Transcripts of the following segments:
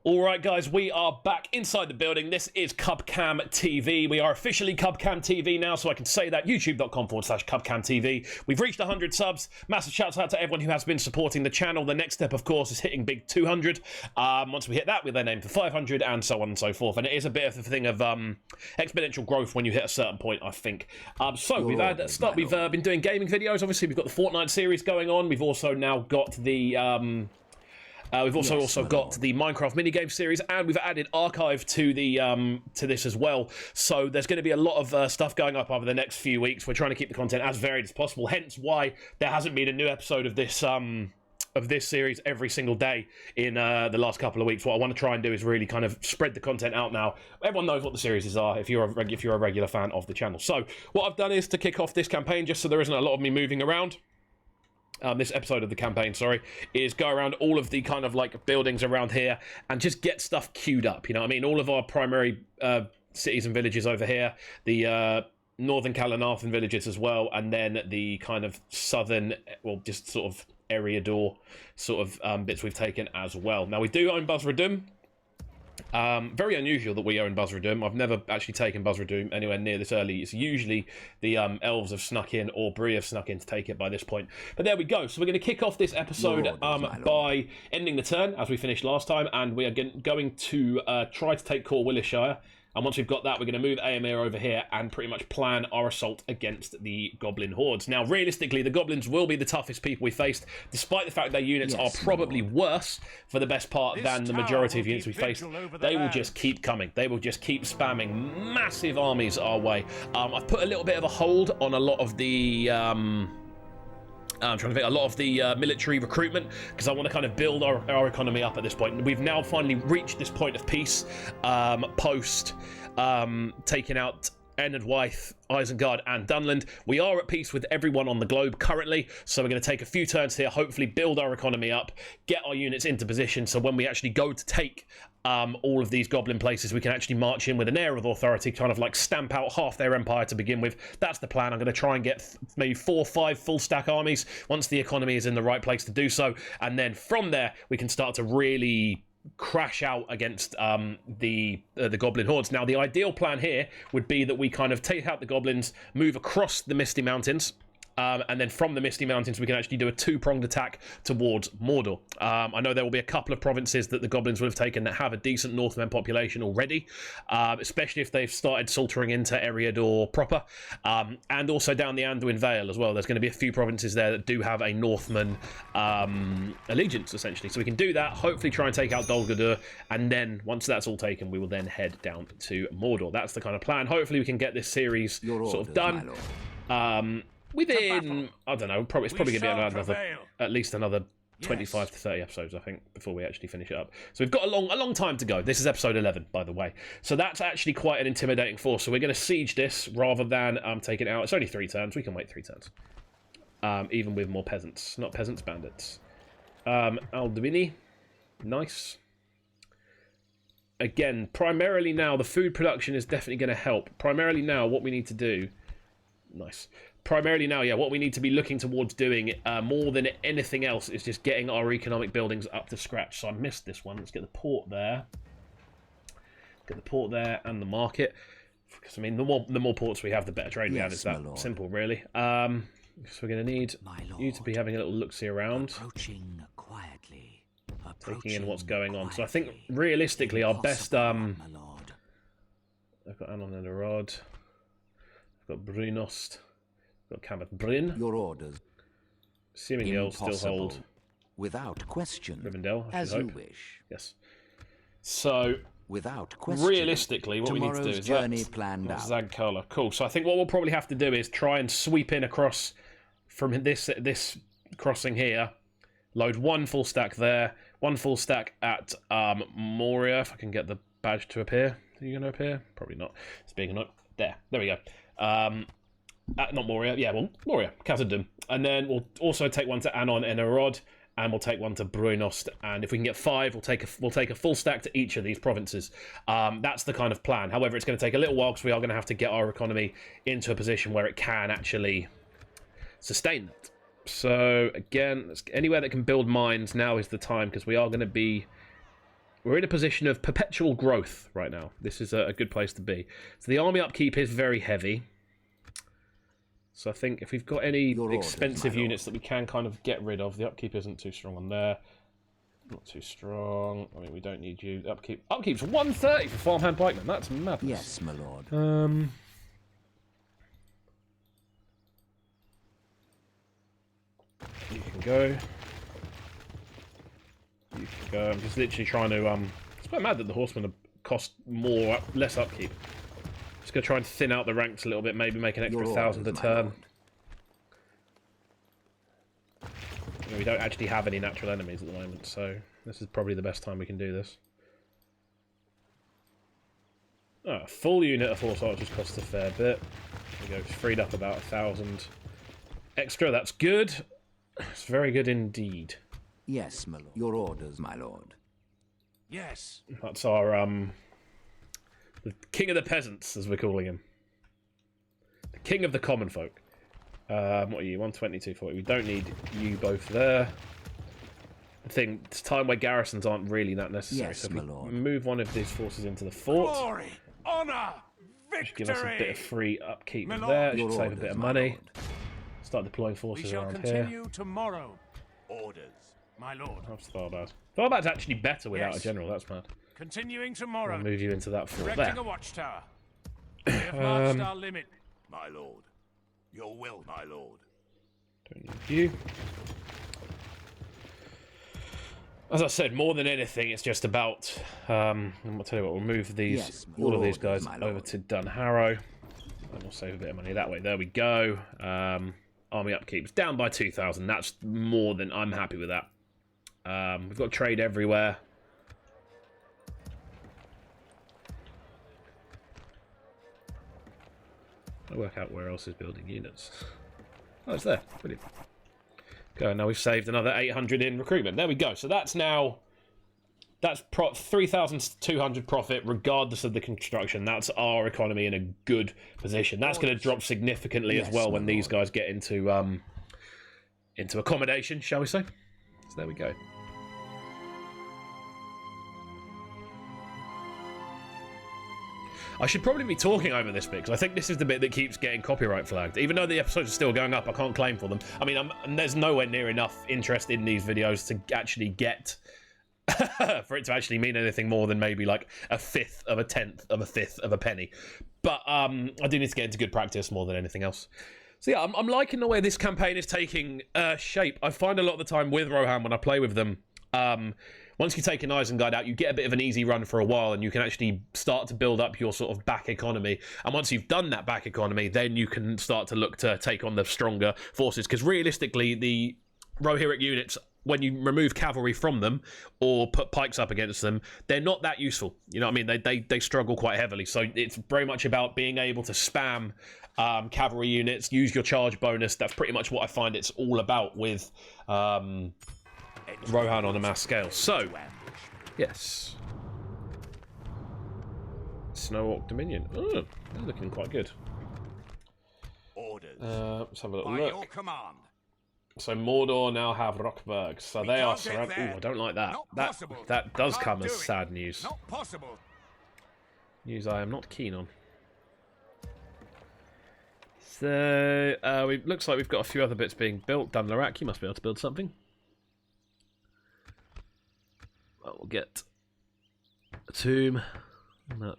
Alright guys, we are back inside the building. This is Cubcam TV. We are officially Cubcam TV now, so I can say that. YouTube.com/Cubcam TV. We've reached 100 subs. Massive shouts out to everyone who has been supporting the channel. The next step, of course, is hitting big 200. Once we hit that, we then aim for 500 and so on and so forth. And it is a bit of a thing of exponential growth when you hit a certain point, I think. So we've been doing gaming videos. Obviously, we've got the Fortnite series going on. We've also now got the... we've also got the Minecraft minigame series, and we've added archive to the to this as well. So there's going to be a lot of stuff going up over the next few weeks. We're trying to keep the content as varied as possible. Hence why there hasn't been a new episode of this series every single day in the last couple of weeks. What I want to try and do is really kind of spread the content out now. Everyone knows what the series are if you're a regular fan of the channel. So what I've done is to kick off this campaign, just so there isn't a lot of me moving around. This episode of the campaign, sorry, is go around all of the kind of like buildings around here and just get stuff queued up. You know what I mean? All of our primary cities and villages over here, the northern Kalanathan villages as well, and then the kind of southern, well, just sort of area door sort of bits we've taken as well. Now we do own Buzzradum. Very unusual that we own Buzzradum. I've never actually taken Buzzradum anywhere near this early. It's usually the elves have snuck in or Bree have snuck in to take it by this point. But there we go. So we're going to kick off this episode by ending the turn as we finished last time, and we are going to try to take Core Willishire. And once we've got that, we're going to move Aemir over here and pretty much plan our assault against the goblin hordes. Now, realistically, the goblins will be the toughest people we faced, despite the fact their units are probably worse for the best part than the majority of units we faced. They will just keep coming. They will just keep spamming massive armies our way. I've put a little bit of a hold on a lot of the... I'm trying to think a lot of the military recruitment because I want to kind of build our economy up at this point. We've now finally reached this point of peace post taking out Enedwythe, Isengard and Dunland. We are at peace with everyone on the globe currently, so we're going to take a few turns here, hopefully build our economy up, get our units into position, so when we actually go to take all of these goblin places, we can actually march in with an air of authority, kind of like stamp out half their empire to begin with. That's the plan. I'm going to try and get maybe 4 or 5 full stack armies once the economy is in the right place to do so, and then from there we can start to really crash out against the goblin hordes. Now the ideal plan here would be that we kind of take out the goblins, move across the Misty Mountains, and then from the Misty Mountains we can actually do a 2-pronged attack towards Mordor. I know there will be a couple of provinces that the goblins would have taken that have a decent Northmen population already, especially if they've started saltering into Eriador proper, and also down the Anduin Vale as well. There's going to be a few provinces there that do have a Northman allegiance, essentially. So we can do that, hopefully try and take out Dol Guldur, and then once that's all taken, we will then head down to Mordor. That's the kind of plan. Hopefully we can get this series sort of done. Within, I don't know, it's probably going to be at least another 25 to 30 episodes, I think, before we actually finish it up. So we've got a long time to go. This is episode 11, by the way. So that's actually quite an intimidating force. So we're going to siege this rather than take it out. It's only 3 turns. We can wait 3 turns. Even with more peasants. Not peasants, bandits. Alduini. Nice. Again, primarily now, the food production is definitely going to help. Primarily now, what we need to do... Nice. Primarily now, yeah, what we need to be looking towards doing more than anything else is just getting our economic buildings up to scratch. So I missed this one. Let's get the port there. Get the port there and the market. Because, I mean, the more ports we have, the better trade we have. It's that simple, really. So we're going to need you to be having a little look-see around. Approaching quietly. Taking in what's going on. So I think, realistically, our best... I've got Anon and Arod. I've got Brunost. Got Cabot Bryn. Your orders. Assuming you'll still hold without question. Rivendell, as you wish. Yes. So without question. Realistically, what we need to do is journey planned out. Zagkala. Cool. So I think what we'll probably have to do is try and sweep in across from this crossing here. Load 1 full stack there, 1 full stack at Moria. If I can get the badge to appear. Are you going to appear? Probably not. Speaking of, there we go. Not Moria, yeah, well, Moria, Khazad-dûm. And then we'll also take 1 to Anon and Arod, and we'll take 1 to Brunost. And if we can get 5, we'll take a full stack to each of these provinces. That's the kind of plan. However, it's going to take a little while because we are going to have to get our economy into a position where it can actually sustain that. So again, anywhere that can build mines, now is the time, because we're we're in a position of perpetual growth right now. This is a good place to be. So the army upkeep is very heavy. So I think if we've got any expensive units that we can kind of get rid of, the upkeep isn't too strong on there. Not too strong. I mean, we don't need you. Upkeep's 130 for farmhand pikemen. That's madness. Yes, my lord. You can go. You can go. I'm just literally trying to. It's quite mad that the horsemen cost less upkeep. Just gonna try and thin out the ranks a little bit. Maybe make an extra 1,000 a turn. We don't actually have any natural enemies at the moment, so this is probably the best time we can do this. Oh, a full unit of horse archers costs a fair bit. There we go, freed up about 1,000 extra. That's good. It's very good indeed. Yes, my lord. Your orders, my lord. Yes. That's our the king of the peasants, as we're calling him. The king of the common folk. What are you? 120, 240. We don't need you both there. I think it's time where garrisons aren't really that necessary. Yes, so if my we lord. move one of these forces into the fort, Glory, honor, victory. give us a bit of free upkeep My there. lord. Should save a bit of money. Start deploying We forces shall around continue here. tomorrow. Orders, my lord. That's Tharbad. Tharbad's actually better without Yes. a general. That's mad. Continuing tomorrow. I'll move you into that fort Erecting there. a watchtower. We have marched our limit, my lord. Your will, my lord. Don't need you. As I said, more than anything, it's just about. I'll tell you what. We'll move these, all of these guys over to Dunharrow, and we'll save a bit of money that way. There we go. Army upkeep's down by 2,000. That's more than I'm happy with that. We've got trade everywhere. I'll work out where else is building units. Oh, it's there. Brilliant. Okay, now we've saved another 800 in recruitment. There we go. So that's now... That's 3,200 profit regardless of the construction. That's our economy in a good position. That's going to drop significantly as well when these guys get into accommodation, shall we say. So there we go. I should probably be talking over this bit, because I think this is the bit that keeps getting copyright flagged. Even though the episodes are still going up, I can't claim for them. I mean, there's nowhere near enough interest in these videos to actually get... for it to actually mean anything more than maybe like a fifth of a tenth of a fifth of a penny. But I do need to get into good practice more than anything else. So yeah, I'm liking the way this campaign is taking shape. I find a lot of the time with Rohan when I play with them, once you take an Isengard out, you get a bit of an easy run for a while, and you can actually start to build up your sort of back economy. And once you've done that back economy, then you can start to look to take on the stronger forces. Because realistically, the Rohirric units, when you remove cavalry from them or put pikes up against them, they're not that useful. You know what I mean? They struggle quite heavily. So it's very much about being able to spam cavalry units, use your charge bonus. That's pretty much what I find it's all about with Rohan on a mass scale. So, yes. Snow Orc Dominion. Oh, they're looking quite good. Orders. Let's have a little By look. your command. So Mordor now have Rockburg. So they are surrounded. Oh, I don't like that. That does come as sad news. Not possible. News I am not keen on. So looks like we've got a few other bits being built. Dunlarak, you must be able to build something. Well, we'll get a tomb. No.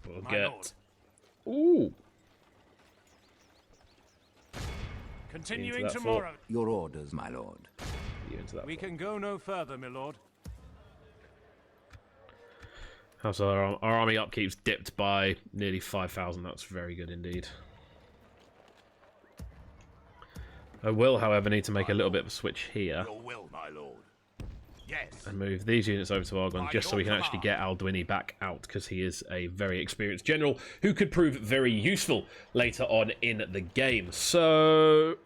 We'll get. Ooh. Continuing tomorrow. Your orders, my lord. We can go no further, my lord. So our army upkeep's dipped by nearly 5,000. That's very good indeed. I will, however, need to make a little bit of a switch here. Your will, my lord. Yes. And move these units over to Argon, just so we can actually get Alduini back out, because he is a very experienced general who could prove very useful later on in the game. So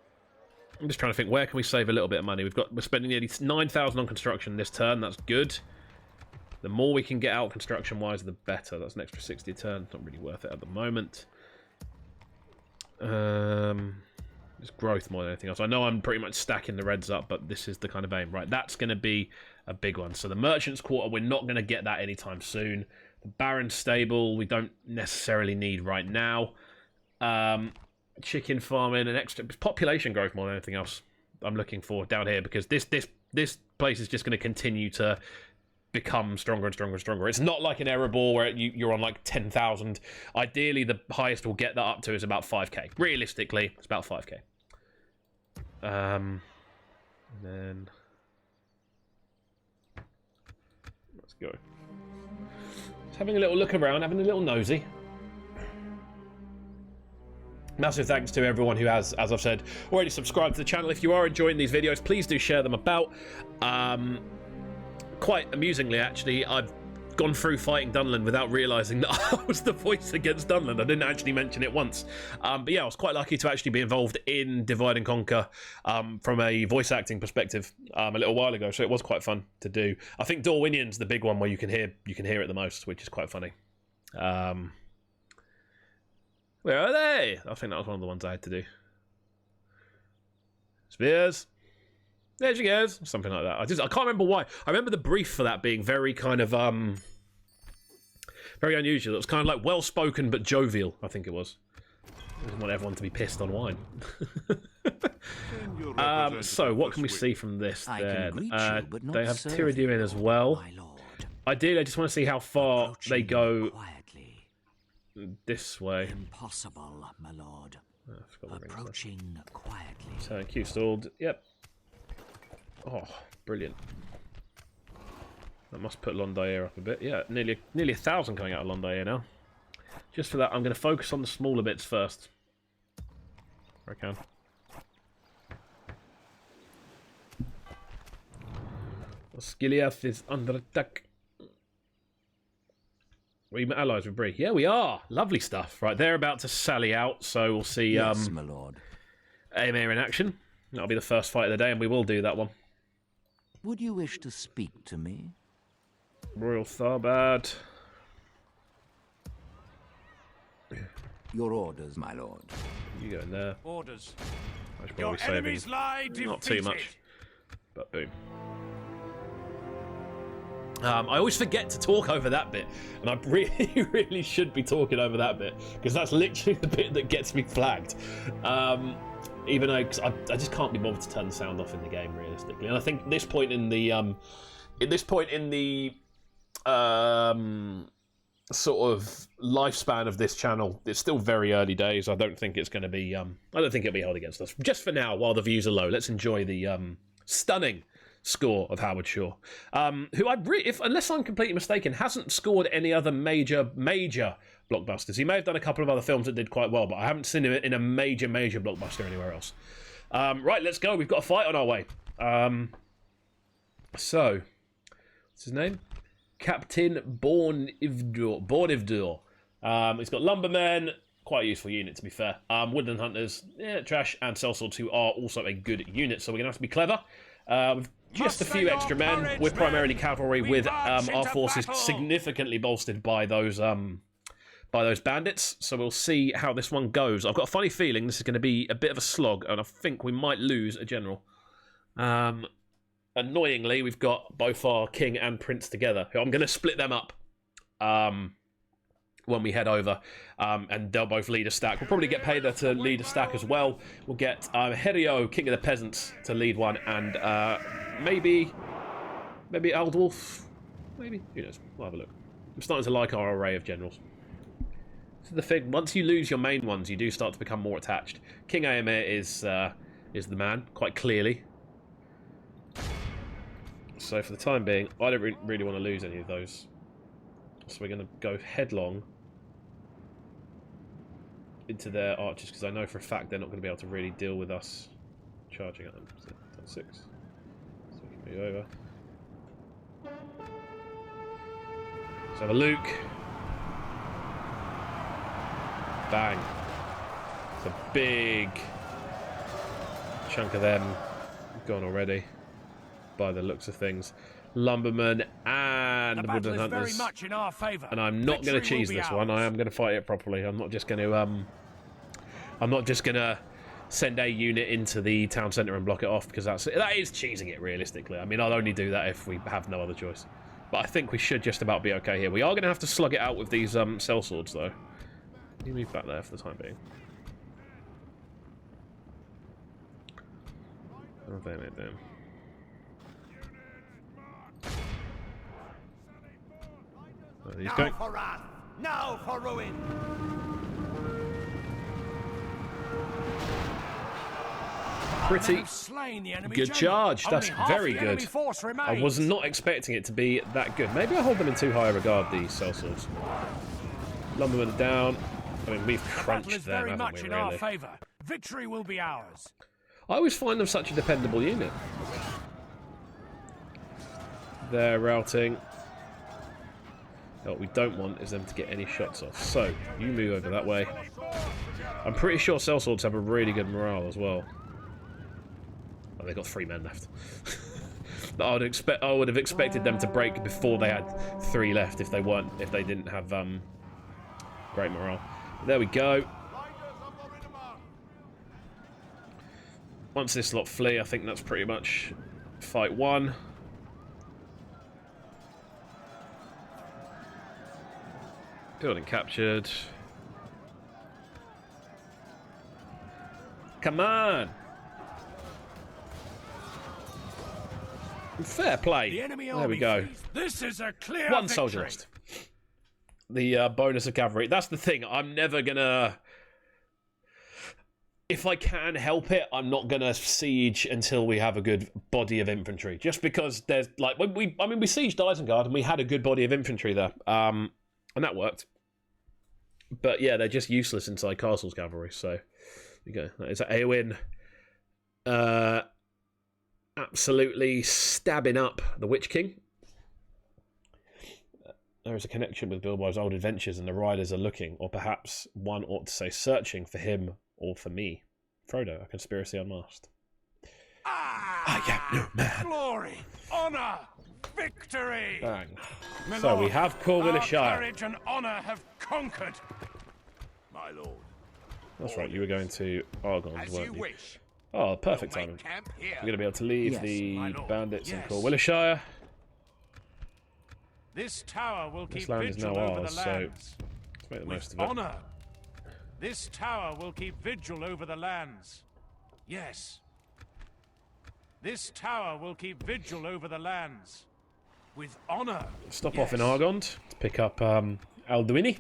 I'm just trying to think, where can we save a little bit of money? We're spending nearly 9,000 on construction this turn. That's good. The more we can get out construction-wise, the better. That's an extra 60 a turn. It's not really worth it at the moment. It's growth more than anything else. I know I'm pretty much stacking the reds up, but this is the kind of aim. Right, that's going to be a big one. So the Merchant's Quarter, we're not going to get that anytime soon. The Baron's Stable, we don't necessarily need right now. Chicken farming and extra population growth more than anything else I'm looking for down here, because this place is just going to continue to become stronger and stronger and stronger. It's not like an Erebor where you're on like 10,000. Ideally, the highest we'll get that up to is about 5k. Realistically, it's about 5k. And then let's go. Just having a little look around, having a little nosy. Massive thanks to everyone who has, as I've said, already subscribed to the channel. If you are enjoying these videos, please do share them about. Quite amusingly, actually, I've gone through fighting Dunland without realising that I was the voice against Dunland. I didn't actually mention it once. But yeah, I was quite lucky to actually be involved in Divide and Conquer from a voice acting perspective a little while ago, so it was quite fun to do. I think Dorwinian's the big one where you can hear it the most, which is quite funny. Where are they? I think that was one of the ones I had to do. Spears. There she goes. Something like that. I can't remember why. I remember the brief for that being very kind of very unusual. It was kind of like well spoken but jovial, I think it was. I didn't want everyone to be pissed on wine. So what can we see from this then? They have Tiridium in as well. Ideally, I just want to see how far they go this way. Impossible, my lord. Approaching quietly. So Q stalled. Yep. Oh, brilliant. That must put Londair up a bit. Yeah, nearly 1,000 coming out of Londair now. Just for that, I'm going to focus on the smaller bits first. Where I can. Skiliath is under attack. We allies with Bree. Yeah, we are. Lovely stuff. Right, they're about to sally out, so we'll see Yes, my lord. Aemir in action. That'll be the first fight of the day, and we will do that one. Would you wish to speak to me? Royal Tharbad. Your orders, my lord. You go in there. Orders. I should Your probably save enemies lie not too defeated. much, but boom. I always forget to talk over that bit, and I really, really should be talking over that bit, because that's literally the bit that gets me flagged. Even though I just can't be bothered to turn the sound off in the game, realistically. And I think at this point in the sort of lifespan of this channel, it's still very early days. I don't think it's going to be. I don't think it'll be held against us. Just for now, while the views are low, let's enjoy the stunning score of Howard Shaw, who unless I'm completely mistaken, hasn't scored any other major blockbusters. He may have done a couple of other films that did quite well, but I haven't seen him in a major blockbuster anywhere else. Right, let's go. We've got a fight on our way. So, what's his name? Captain Bornivdur. He's got Lumbermen, quite a useful unit to be fair. Woodland Hunters, yeah, trash, and Sellswords, who are also a good unit, so we're going to have to be clever. With just a few extra men. We're primarily cavalry, with our forces significantly bolstered by those bandits. So we'll see how this one goes. I've got a funny feeling this is going to be a bit of a slog, and I think we might lose a general. Annoyingly, we've got both our king and prince together, who I'm going to split them up when we head over, and they'll both lead a stack. We'll probably get Peda to lead a stack as well. We'll get Herio, king of the peasants, to lead one, and maybe Aldwulf, maybe, who knows, we'll have a look. I'm starting to like our array of generals. So the thing, once you lose your main ones, you do start to become more attached. King Aemir is the man, quite clearly. So for the time being, I don't really want to lose any of those. So we're going to go headlong into their archers, because I know for a fact they're not going to be able to really deal with us charging at them. So that's 6. So we can move over. Let's have a Luke. Bang. It's a big chunk of them gone already, by the looks of things. Lumberman and the Woodland Hunters. Very much in our favor. And I'm not going to cheese this one. I am going to fight it properly. I'm not just going to send a unit into the town centre and block it off, because that is cheesing it realistically. I mean, I'll only do that if we have no other choice. But I think we should just about be okay here. We are going to have to slug it out with these cell swords, though. Can you move back there for the time being? Oh, damn. Oh, he's going. For wrath, now for ruin. Pretty good charge. That's very good. I was not expecting it to be that good. Maybe I hold them in too high a regard, these cell swords. Lumberman down. I mean, we've crunched them, haven't we, really? Victory will be ours. I always find them such a dependable unit. They're routing. What we don't want is them to get any shots off. So, you move over that way. I'm pretty sure cell swords have a really good morale as well. Oh, they've got 3 men left. I would have expected them to break before they had 3 left if they didn't have great morale. There we go. Once this lot flee, I think that's pretty much fight 1. Building captured. Come on! Fair play. There we go. This is a clear 1 soldier lost. The bonus of cavalry. That's the thing. I'm never gonna... If I can help it, I'm not gonna siege until we have a good body of infantry. Just because there's like we sieged Isengard and we had a good body of infantry there, and that worked. But yeah, they're just useless inside castles cavalry. So there you go. That is Eowyn, absolutely stabbing up the Witch King. There is a connection with Bilbo's old adventures, and the riders are looking, or perhaps one ought to say searching, for him or for me. Frodo, a conspiracy unmasked. I am no man. Glory, honor, victory. Bang. My So we lord, have Corwinshire. our courage and honor have conquered. My lord. That's right, you were going to Argonne, As weren't you you? wish. Oh, perfect We'll timing. make camp here. We're going to be able to leave Yes, the my lord. bandits in Yes. Corwinshire. This tower will This keep land is vigil now over ours, the so lands. let's make the With most of it. honor. This tower will keep vigil over the lands. Yes. This tower will keep vigil over the lands. With honor. Stop Yes. off in Argonne to pick up Alduini.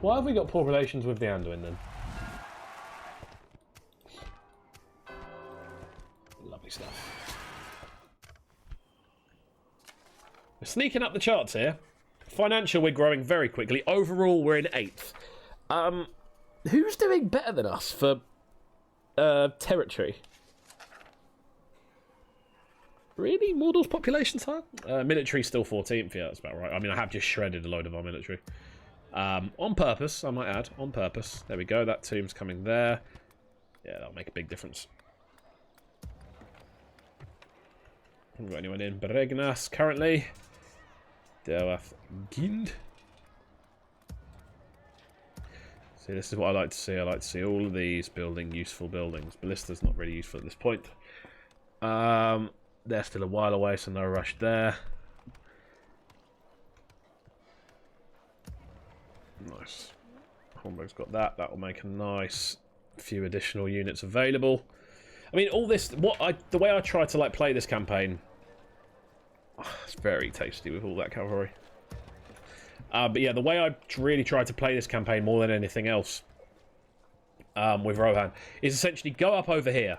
Why have we got poor relations with the Anduin then? Lovely stuff. We're sneaking up the charts here. Financial, we're growing very quickly. Overall, we're in 8th. Who's doing better than us for territory? Really? Mordor's population's high? Military's still 14th, yeah, that's about right. I mean, I have just shredded a load of our military. On purpose, I might add. On purpose. There we go, that tomb's coming there. Yeah, that'll make a big difference. Haven't got anyone in Bregnas currently. Dewath Gind. See, this is what I like to see. I like to see all of these building useful buildings. Ballista's not really useful at this point. They're still a while away, so no rush there. Nice. Hornburg's got that. That will make a nice few additional units available. I mean, all this. The way I try to like play this campaign, it's very tasty with all that cavalry. But yeah, the way I really try to play this campaign more than anything else, with Rohan, is essentially go up over here,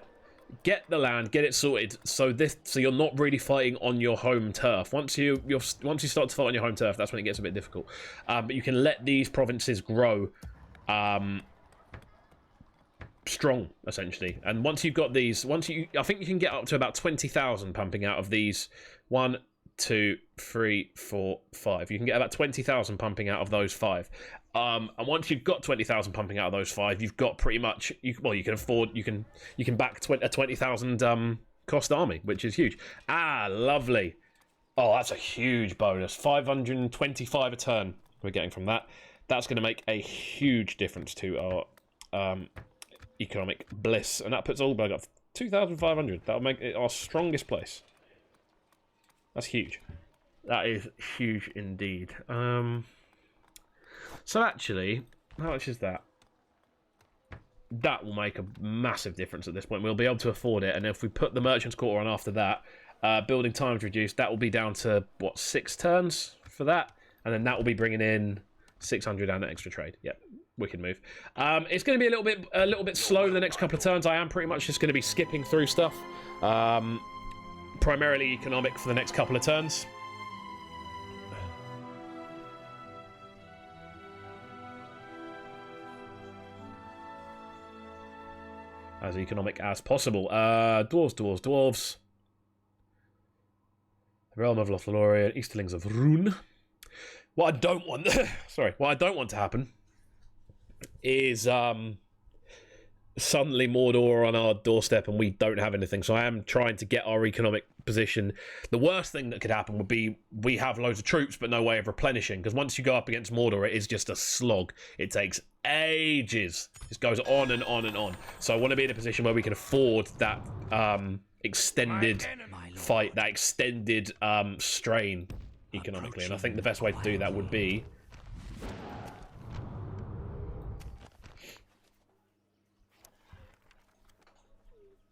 get the land, get it sorted, so you're not really fighting on your home turf. Once you start to fight on your home turf, that's when it gets a bit difficult. But you can let these provinces grow strong, essentially. And once you've got these, I think you can get up to about 20,000 pumping out of these. 1, 2, 3, 4, 5. You can get about 20,000 pumping out of those 5. And once you've got 20,000 pumping out of those 5, you've got pretty much. You can back a 20,000 cost army, which is huge. Ah, lovely. Oh, that's a huge bonus. 525 a turn we're getting from that. That's going to make a huge difference to our economic bliss, and that puts Oldenburg up 2,500. That'll make it our strongest place. That's huge. That is huge indeed. So actually, how much is that? That will make a massive difference at this point. We'll be able to afford it, and if we put the Merchant's Quarter on after that, building times reduced, that will be down to, what, 6 turns for that? And then that will be bringing in 600 and an extra trade. Yep, wicked move. It's going to be a little bit slow the next couple of turns. I am pretty much just going to be skipping through stuff. Primarily economic for the next couple of turns. As economic as possible. Dwarves. The Realm of Lothlorien, Easterlings of Rune. What I don't want... what I don't want to happen is suddenly Mordor on our doorstep and we don't have anything. So I am trying to get our economic position. The worst thing that could happen would be we have loads of troops but no way of replenishing, because once you go up against Mordor, it is just a slog. It takes ages. It goes on and on and on. So I want to be in a position where we can afford that extended fight, that extended strain economically. And I think the best way to do that would be...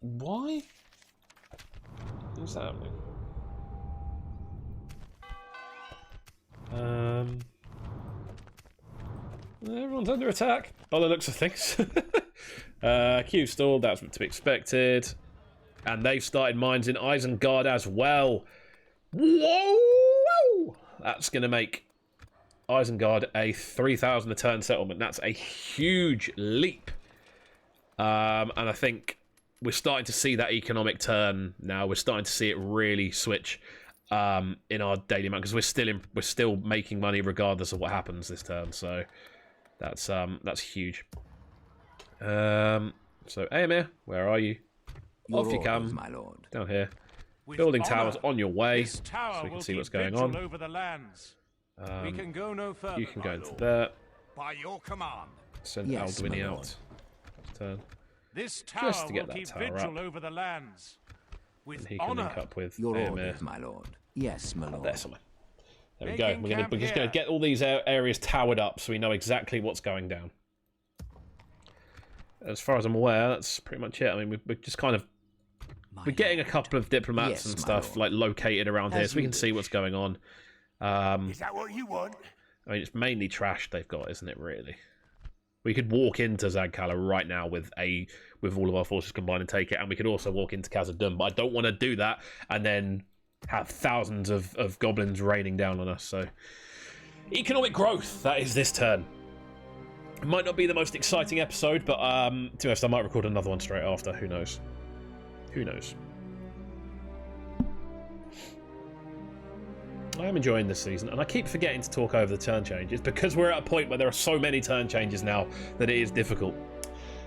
Why? What's happening? Everyone's under attack, by the looks of things. Q stalled, that's to be expected. And they've started mines in Isengard as well. Whoa! That's going to make Isengard a 3,000 a turn settlement. That's a huge leap. And I think we're starting to see that economic turn now. We're starting to see it really switch in our daily amount, because we're still making money regardless of what happens this turn. So that's huge. So Aemir, where are you? Off you come, my lord. Down here. With Building honor, towers on your way, this so tower we can will see what's keep going vigil on. over the lands. We can go no further. You can go my into lord. there. By your command. Send Yes, Alduini my out. lord. Turn. This tower Just to get will that keep tower vigil up. over the lands. With And he can honor. link up with Your Aemir. orders, my lord. Yes, my lord. There somewhere. There we Making go. camp We're just going here. to get all these areas towered up so we know exactly what's going down. As far as I'm aware, that's pretty much it. I mean, we're just kind of... We're getting a couple of diplomats Yes, and my stuff lord. like located around here, As so we you can see what's going on. Is that what you want? I mean, it's mainly trash they've got, isn't it? Really, we could walk into Zagkala right now with all of our forces combined and take it, and we could also walk into Khazad-dûm. But I don't want to do that and then have thousands of goblins raining down on us. So, economic growth, that is this turn. It might not be the most exciting episode, but to be honest, I might record another one straight after. Who knows? Who knows? I am enjoying this season, and I keep forgetting to talk over the turn changes because we're at a point where there are so many turn changes now that it is difficult.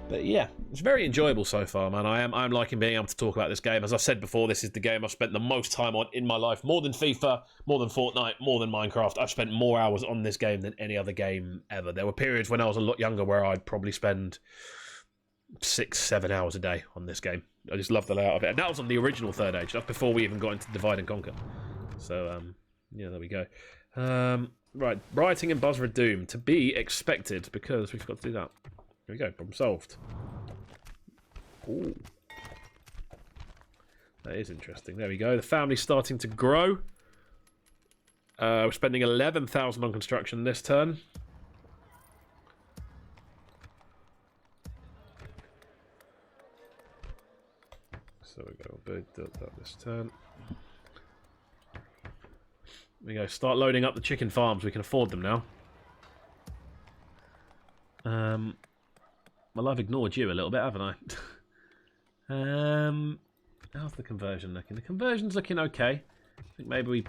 But yeah, it's very enjoyable so far, man. I'm liking being able to talk about this game. As I said before, this is the game I've spent the most time on in my life. More than FIFA, more than Fortnite, more than Minecraft. I've spent more hours on this game than any other game ever. There were periods when I was a lot younger where I'd probably spend 6-7 hours a day on this game. I just love the layout of it. And that was on the original Third Age. That's before we even got into Divide and Conquer. So, yeah, there we go. Right, rioting in Basra Doom. To be expected, because we forgot to do that. There we go, problem solved. Ooh. That is interesting. There we go. The family's starting to grow. We're spending 11,000 on construction this turn. So we go, build that this turn. There we go, start loading up the chicken farms. We can afford them now. Well, I've ignored you a little bit, haven't I? How's the conversion looking? The conversion's looking okay. I think maybe we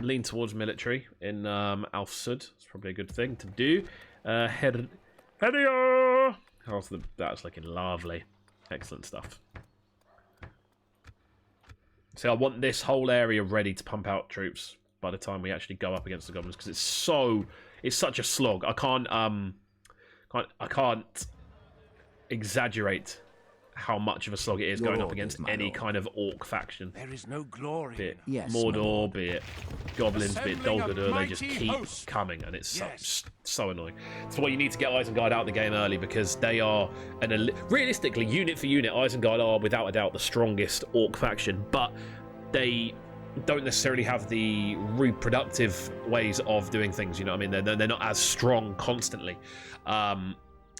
lean towards military in Al Sud. It's probably a good thing to do. Hedio! That's looking lovely. Excellent stuff. See, I want this whole area ready to pump out troops by the time we actually go up against the goblins, because it's such a slog. I can't exaggerate how much of a slog it is going up Orders, against my any lord. kind of orc faction. There is no glory. Be it Yes, my Mordor, lord. be it goblins, be it Dol Assembling a Guldur, they just mighty keep host. coming, and it's Yes. so annoying. That's why you need to get Isengard out of the game early, because they are realistically, unit for unit, Isengard are without a doubt the strongest orc faction, but they don't necessarily have the reproductive ways of doing things. You know what I mean? They're not as strong constantly.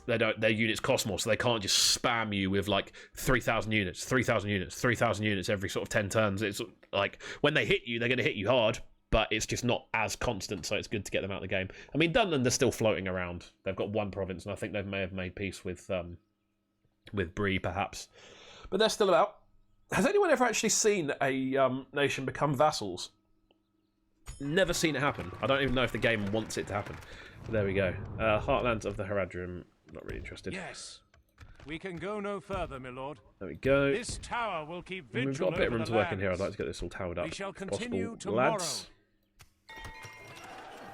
Their units cost more, so they can't just spam you with like 3,000 units, 3,000 units, 3,000 units every sort of 10 turns. It's like when they hit you, they're going to hit you hard, but it's just not as constant, so it's good to get them out of the game. I mean, Dunland are still floating around. They've got one province, and I think they may have made peace with Bree, perhaps. But they're still about. Has anyone ever actually seen a nation become vassals? Never seen it happen. I don't even know if the game wants it to happen. But there we go. Heartlands of the Haradrim. Not really interested. Yes. We can go no further, my lord. There we go. This tower will keep vigil We've got a bit of over room the to work in here. I'd lands. like to get this all towered up. We shall if continue possible. tomorrow. Lads.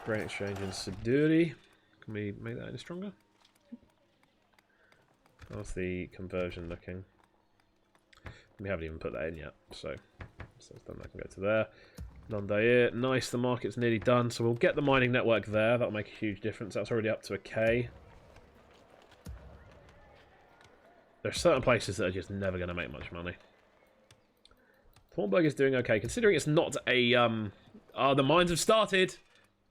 Grain exchange in Siduri. Can we make that any stronger? How's the conversion looking? We haven't even put that in yet, so that's done. That can go to there. Non-Dair. Nice, the market's nearly done, so we'll get the mining network there. That'll make a huge difference. That's already up to a K. There are certain places that are just never going to make much money. Thornburg is doing okay, considering it's not a... the mines have started!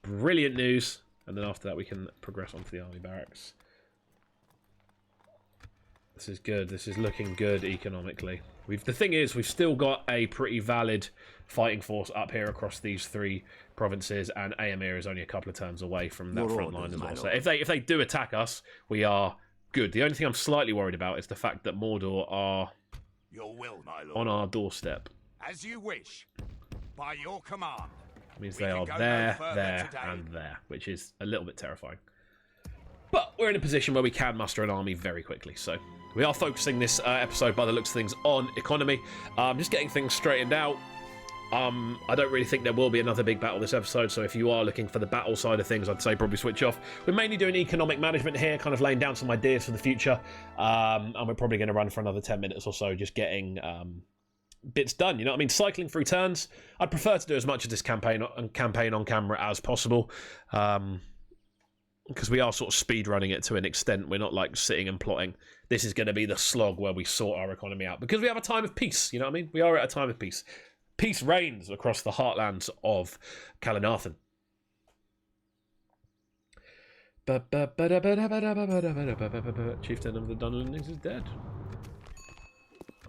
Brilliant news. And then after that we can progress onto the army barracks. This is good. This is looking good economically. The thing is, we've still got a pretty valid fighting force up here across these three provinces, and Aemir is only a couple of turns away from that front line as well. So if they do attack us, we are good. The only thing I'm slightly worried about is the fact that Mordor are Your will, my lord. on our doorstep. As you wish. By your command. It means We they can are go no there, further there, today. and there, which is a little bit terrifying. But we're in a position where we can muster an army very quickly, so we are focusing this episode, by the looks of things, on economy. Just getting things straightened out. I don't really think there will be another big battle this episode, so if you are looking for the battle side of things, I'd say probably switch off. We're mainly doing economic management here, kind of laying down some ideas for the future, and we're probably going to run for another 10 minutes or so, just getting bits done, you know what I mean? Cycling through turns. I'd prefer to do as much of this campaign on camera as possible, because we are sort of speed running it to an extent. We're not like sitting and plotting. This is going to be the slog where we sort our economy out, because we have a time of peace, you know what I mean? We are at a time of peace. Peace reigns across the heartlands of Calenathan. Chieftain of the Dunlandings is dead.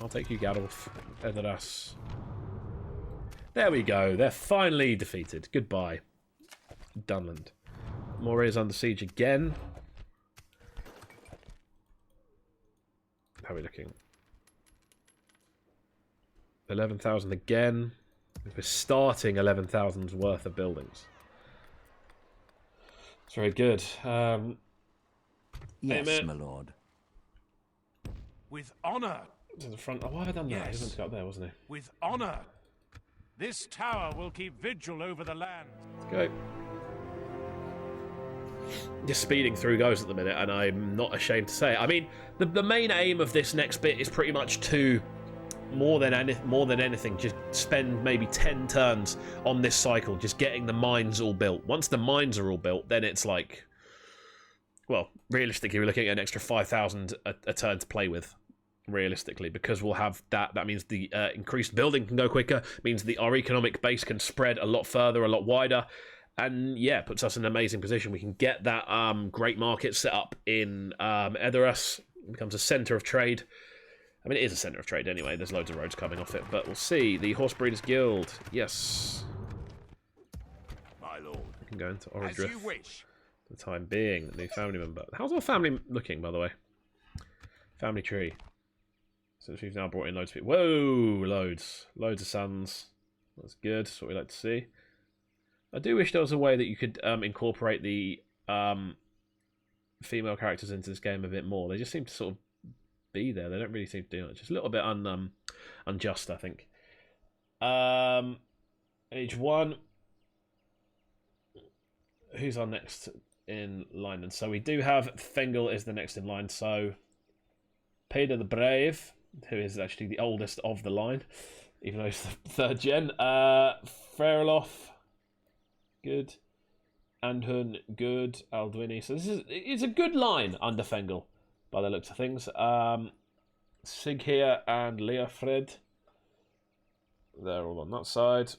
I'll take you, Gadolf. Edoras. There we go. They're finally defeated. Goodbye, Dunland. Moray is under siege again. How are we looking? 11,000 again. We're starting 11,000's worth of buildings. It's very good. Yes, Aemir. my lord. With honor. To the front. Oh, why have I done that? Yes. He was meant to go up there, wasn't he? With honor. This tower will keep vigil over the land. Let's go. Just speeding through goes at the minute, and I'm not ashamed to say it. I mean, the main aim of this next bit is pretty much to, more than anything, just spend maybe 10 turns on this cycle, just getting the mines all built. Once the mines are all built, then it's like, well, realistically, we're looking at an extra 5,000 a turn to play with. Realistically, because we'll have that. That means the increased building can go quicker. Means our economic base can spread a lot further, a lot wider. And yeah, puts us in an amazing position. We can get that great market set up in Edoras. It becomes a centre of trade. I mean, it is a centre of trade anyway. There's loads of roads coming off it. But we'll see. The Horse Breeders Guild. Yes. My lord. We can go into As you Orodrith wish. for the time being. New family member. How's our family looking, by the way? Family tree. Since we've now brought in loads of people. Whoa! Loads. Loads of sons. That's good. That's what we like to see. I do wish there was a way that you could incorporate the female characters into this game a bit more. They just seem to sort of be there. They don't really seem to do much. It's a little bit unjust, I think. Age 1. Who's our next in line? And so we do have Fengel is the next in line. So Peter the Brave, who is actually the oldest of the line, even though he's the third gen. Fairloff, good. Andhun, good. Aldwini. So it's a good line under Fengel, by the looks of things. Sighir and Leofred. They're all on that side.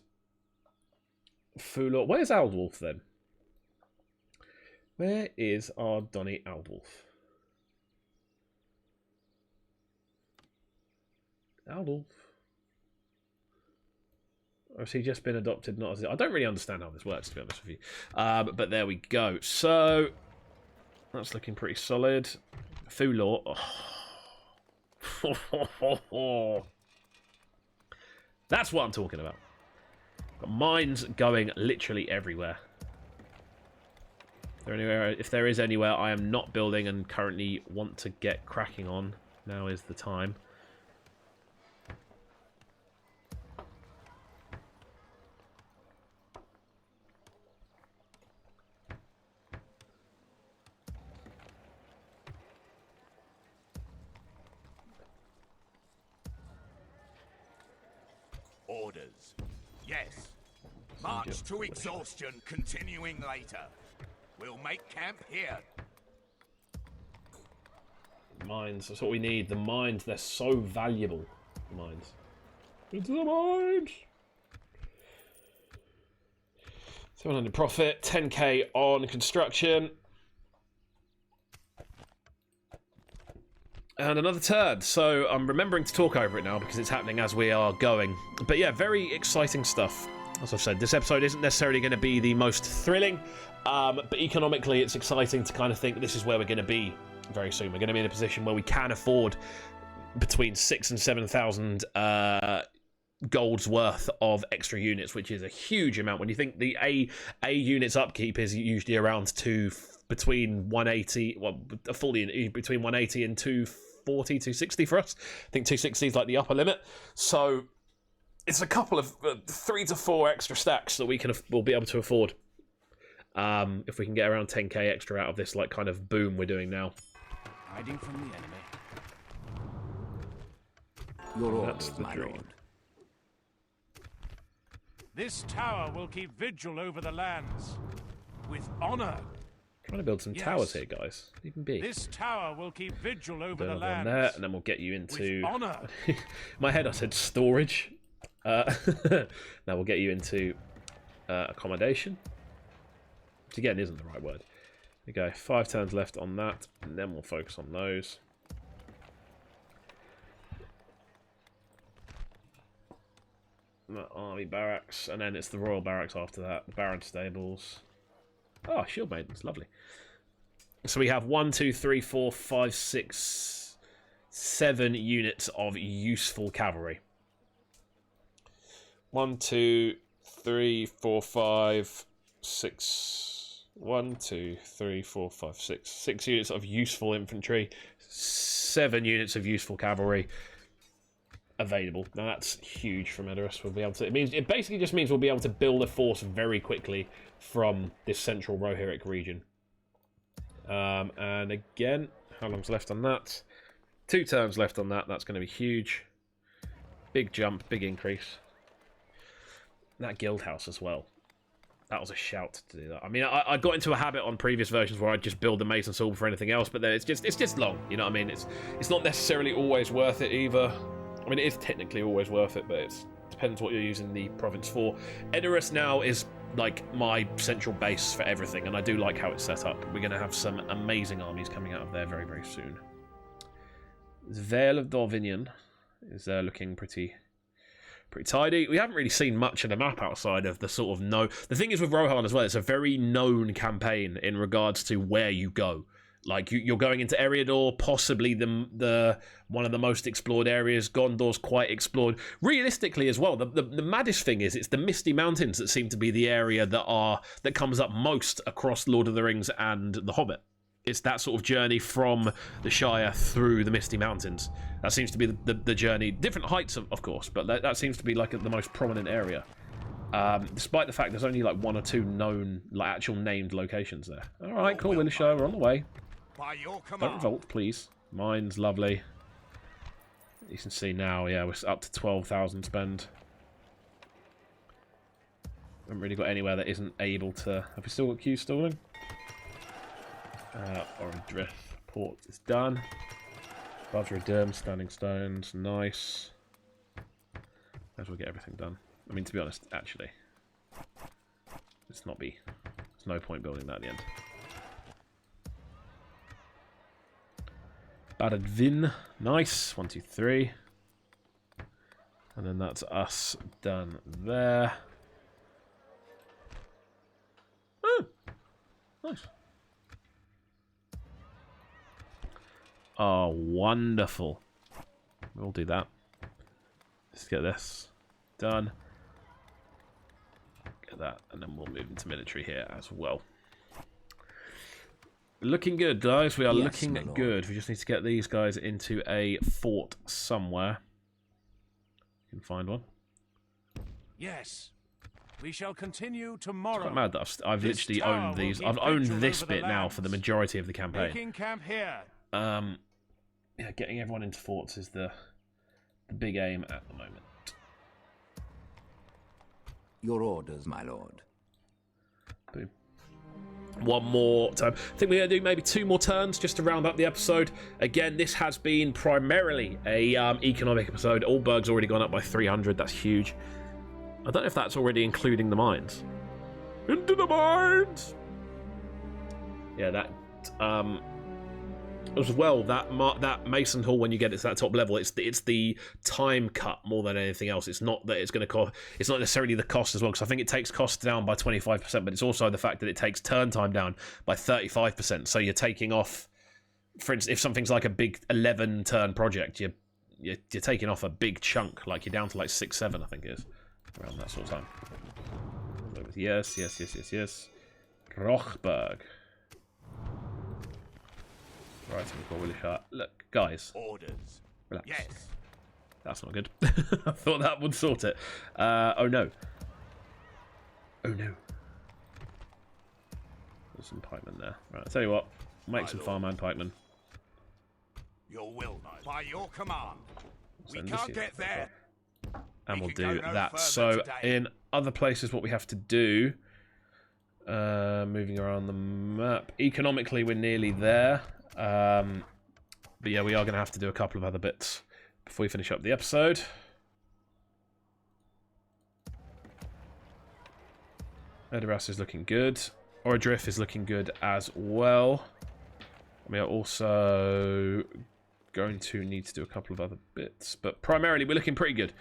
Fulor. Where's Aldwulf then? Where is our Donny Aldwulf? Aldwulf. Or has he just been adopted? Not as I don't really understand how this works, to be honest with you. But there we go. So that's looking pretty solid. Fulor. Oh. That's what I'm talking about. Got mines going literally everywhere. If there is anywhere I am not building and currently want to get cracking on, now is the time. Orders. Yes. March to exhaustion, continuing later. We'll make camp here. Mines, that's what we need. The mines, they're so valuable. The mines. It's the mines! 700 profit, 10k on construction. And another turn. So I'm remembering to talk over it now because it's happening as we are going. But yeah, very exciting stuff. As I've said, this episode isn't necessarily going to be the most thrilling, but economically it's exciting to kind of think this is where we're going to be very soon. We're going to be in a position where we can afford between 6,000 and 7,000 gold's worth of extra units, which is a huge amount. When you think the A unit's upkeep is usually around between 180, well, fully between 180 and 240, 260 for us. I think 260 is like the upper limit. So it's a couple of 3 to 4 extra stacks that we'll be able to afford if we can get around 10k extra out of this like kind of boom we're doing now. Hiding from the enemy. Your That's orders, the my dream. lord. This tower will keep vigil over the lands. With honor. Trying to build some towers here, guys. Even big. This tower will keep vigil over the One lands. there, and then we'll get you into. With honor. In my head, I said storage. Now we'll get you into accommodation. Which again isn't the right word. There you go. 5 turns left on that, and then we'll focus on those. Army barracks, and then it's the royal barracks after that. The Baron stables. Oh, shield maidens, lovely. So we have 1, 2, 3, 4, 5, 6, 7 units of useful cavalry. 1, 2, 3, 4, 5, 6. 1, 2, 3, 4, 5, 6. 6 units of useful infantry. 7 units of useful cavalry available. Now that's huge from Edoras. We'll be able to. It basically just means we'll be able to build a force very quickly from this central Rohirric region. And again, how long's left on that? 2 turns left on that. That's going to be huge. Big jump, big increase. That guild house as well. That was a shout to do that. I mean, I got into a habit on previous versions where I'd just build the Mason Sword for anything else, but then it's just long. You know what I mean? It's not necessarily always worth it either. I mean, it is technically always worth it, but it depends what you're using the province for. Edoras now is like my central base for everything, and I do like how it's set up. We're going to have some amazing armies coming out of there very, very soon. Vale of Dorvinion is looking pretty tidy. We haven't really seen much of the map outside of the sort of The thing is with Rohan as well, it's a very known campaign in regards to where you go. Like, you're going into Eriador, possibly the one of the most explored areas. Gondor's quite explored. Realistically as well, the maddest thing is it's the Misty Mountains that seem to be the area that comes up most across Lord of the Rings and The Hobbit. It's that sort of journey from the Shire through the Misty Mountains. That seems to be the journey. Different heights, of course, but that seems to be like the most prominent area. Despite the fact there's only like 1 or 2 known, like actual named locations there. All right, cool, Willishow, we're on the way. By your command. Don't revolt, please. Mine's lovely. You can see now, yeah, we're up to 12,000 spend. Haven't really got anywhere that isn't able to... Have we still got Q stalling? Orange Drift. Port is done. Barter of Derm, Standing Stones, nice. Might as well get everything done. I mean, to be honest, actually, there's no point building that at the end. Battered Vin, nice. 1, 2, 3. And then that's us done there. Oh, nice. Oh, wonderful. We'll do that. Let's get this done. Get that, and then we'll move into military here as well. Looking good, guys. We are looking good. We just need to get these guys into a fort somewhere. You can find one. Yes. We shall continue tomorrow. It's quite mad that I've literally owned these. I've owned this bit now for the majority of the campaign. Making camp here. Yeah, getting everyone into forts is the big aim at the moment. Your orders, my lord. Boom. One more time. I think we're going to do maybe 2 more turns just to round up the episode. Again, this has been primarily a economic episode. All berg's already gone up by 300. That's huge. I don't know if that's already including the mines. Into the mines! Yeah, that... as well, that Mason Hall, when you get it to that top level, it's the time cut more than anything else. It's not that it's going to cost. It's not necessarily the cost as well, because I think it takes costs down by 25%, but it's also the fact that it takes turn time down by 35%. So you're taking off, for instance, if something's like a big 11 turn project, you're taking off a big chunk. Like you're down to like 6, 7, I think it is, around that sort of time. Yes. Rochberg. Right, look, guys. Orders. Relax. Yes. That's not good. I thought that would sort it. Oh no. Oh no. There's some pikemen there. Right, I'll tell you what. Make some farmhand pikemen. Your will, knight. By your command. We Send can't this get there. And we'll can do go no that. further So today. in other places, what we have to do, moving around the map. Economically, we're nearly there. But yeah, we are going to have to do a couple of other bits before we finish up the episode. Edoras is looking good. Oradriff is looking good as well. We are also going to need to do a couple of other bits, but primarily we're looking pretty good.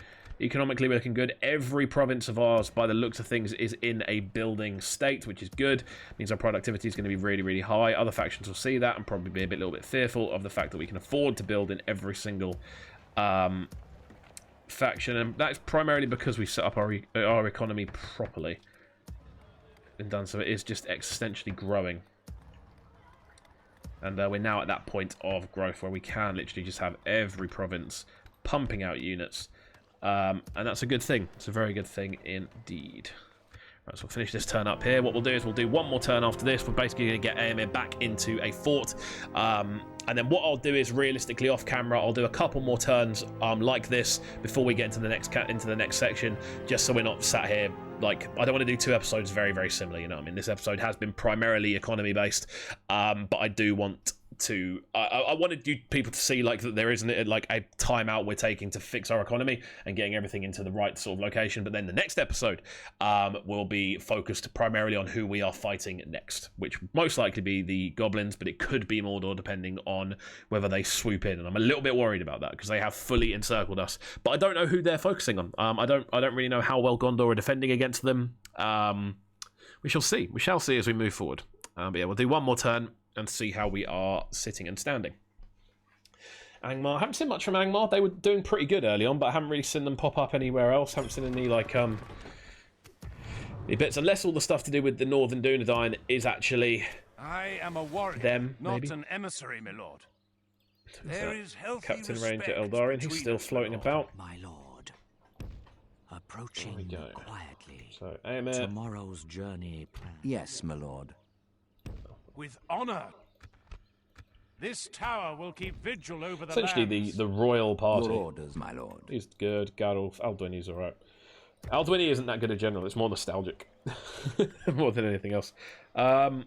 Economically, we're looking good. Every province of ours, by the looks of things, is in a building state, which is good. It means our productivity is going to be really, really high. Other factions will see that and probably be a little bit fearful of the fact that we can afford to build in every single faction. And that's primarily because we set up our economy properly and done so. It is just existentially growing. And we're now at that point of growth where we can literally just have every province pumping out units. And that's a good thing. It's a very good thing indeed. Right, so we'll finish this turn up here. What we'll do is we'll do one more turn after this. We're basically going to get AMA back into a fort. And then what I'll do is realistically off camera, I'll do a couple more turns like this before we get into the next section, just so we're not sat here. Like, I don't want to do 2 episodes very, very similar, you know what I mean? This episode has been primarily economy based, but I do want to I wanted you people to see like that there isn't like a timeout we're taking to fix our economy and getting everything into the right sort of location. But then the next episode will be focused primarily on who we are fighting next, which most likely be the goblins, but it could be Mordor depending on whether they swoop in. And I'm a little bit worried about that because they have fully encircled us, but I don't know who they're focusing on. I don't really know how well Gondor are defending against them. We shall see. We shall see as we move forward. But yeah, we'll do one more turn and see how we are sitting and standing. Angmar, I haven't seen much from Angmar. They were doing pretty good early on, but I haven't really seen them pop up anywhere else. Haven't seen any like any bits, unless all the stuff to do with the Northern Dunedain is actually I am a warrior, them, not maybe? an emissary, my lord. There is healthy Captain Ranger respect Eldarion. He's between still us, floating my lord. about. My lord. Approaching There we go. quietly. So Aemir, Tomorrow's journey planned. Yes, my lord. With honor. This tower will keep vigil over the Essentially, lands. the royal party. Your orders, my lord. He's good. Gadolf. Aldwini's alright. Aldwini isn't that good a general. It's more nostalgic. More than anything else. Oh,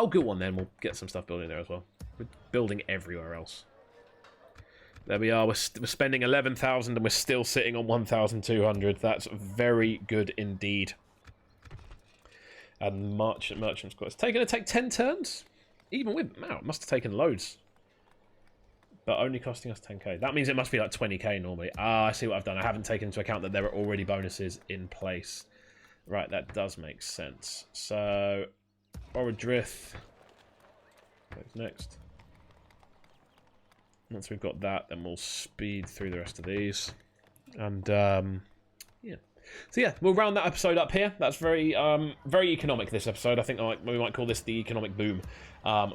good one then. We'll get some stuff building there as well. We're building everywhere else. There we are. We're spending 11,000 and we're still sitting on 1,200. That's very good indeed. And merchant squad. It's going to take 10 turns? Even with... Wow, it must have taken loads. But only costing us 10k. That means it must be like 20k normally. Ah, I see what I've done. I haven't taken into account that there are already bonuses in place. Right, that does make sense. So, Orodrith. What's next? Once we've got that, then we'll speed through the rest of these. And, yeah. So yeah, we'll round that episode up here. That's very very economic, this episode. I think we might call this the economic boom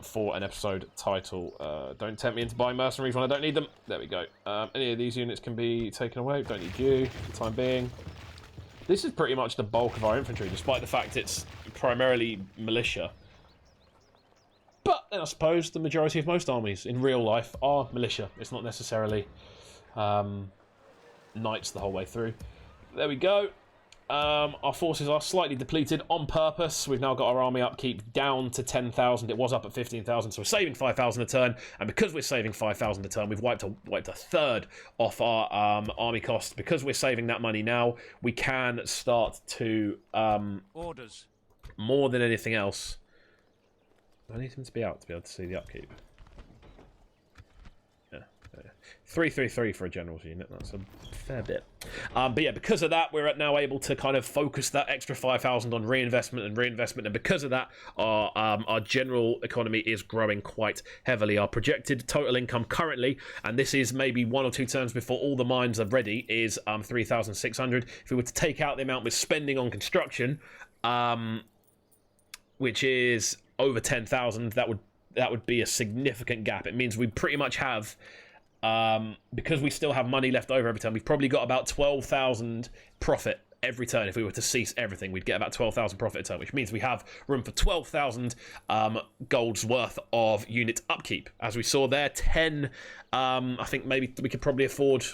for an episode title. Don't tempt me into buying mercenaries when I don't need them. There we go. Any of these units can be taken away. Don't need you for the time being. This is pretty much the bulk of our infantry, despite the fact it's primarily militia. But then I suppose the majority of most armies in real life are militia. It's not necessarily knights the whole way through. There we go. Our forces are slightly depleted on purpose. We've now got our army upkeep down to 10,000. It was up at 15,000, so we're saving 5,000 a turn. And because we're saving 5,000 a turn, we've wiped a third off our army cost. Because we're saving that money now, we can start to Orders. more than anything else. I need him to be out to be able to see the upkeep. Yeah, 333 for a general's unit. That's a fair bit. But yeah, because of that, we're now able to kind of focus that extra 5,000 on reinvestment, and because of that, our general economy is growing quite heavily. Our projected total income currently, and this is maybe 1 or 2 turns before all the mines are ready, is 3,600. If we were to take out the amount we're spending on construction, which is over 10,000, that would be a significant gap. It means we pretty much have, because we still have money left over every turn, we've probably got about 12,000 profit every turn. If we were to cease everything, we'd get about 12,000 profit a turn, which means we have room for 12,000 gold's worth of unit upkeep. As we saw there, 10, I think maybe we could probably afford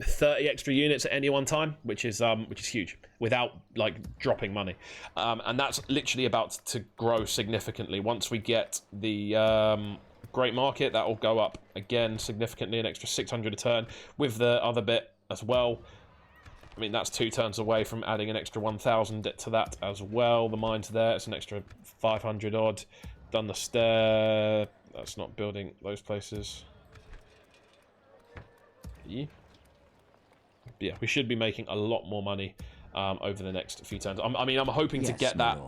30 extra units at any one time, which is huge, without like dropping money, and that's literally about to grow significantly. Once we get the great market, that will go up again significantly, an extra 600 a turn with the other bit as well. I mean, that's 2 turns away from adding an extra 1,000 to that as well. The mine's there, it's an extra 500 odd. Done the stair, that's not building those places. Yeah. Yeah, we should be making a lot more money over the next few turns. I mean, I'm hoping to get that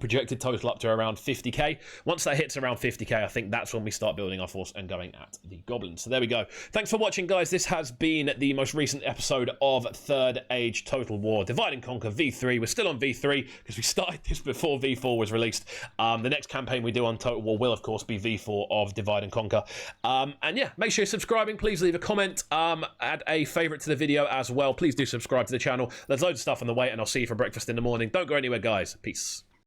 projected total up to around 50k. Once that hits around 50k, I think that's when we start building our force and going at the goblins. So there we go. Thanks for watching, guys. This has been the most recent episode of Third Age Total War Divide and Conquer V3. We're still on V3 because we started this before V4 was released. The next campaign we do on Total War will, of course, be V4 of Divide and Conquer. And yeah, make sure you're subscribing. Please leave a comment. Add a favourite to the video as well. Please do subscribe to the channel. There's loads of stuff on the way, and I'll see you for breakfast in the morning. Don't go anywhere, guys. Peace.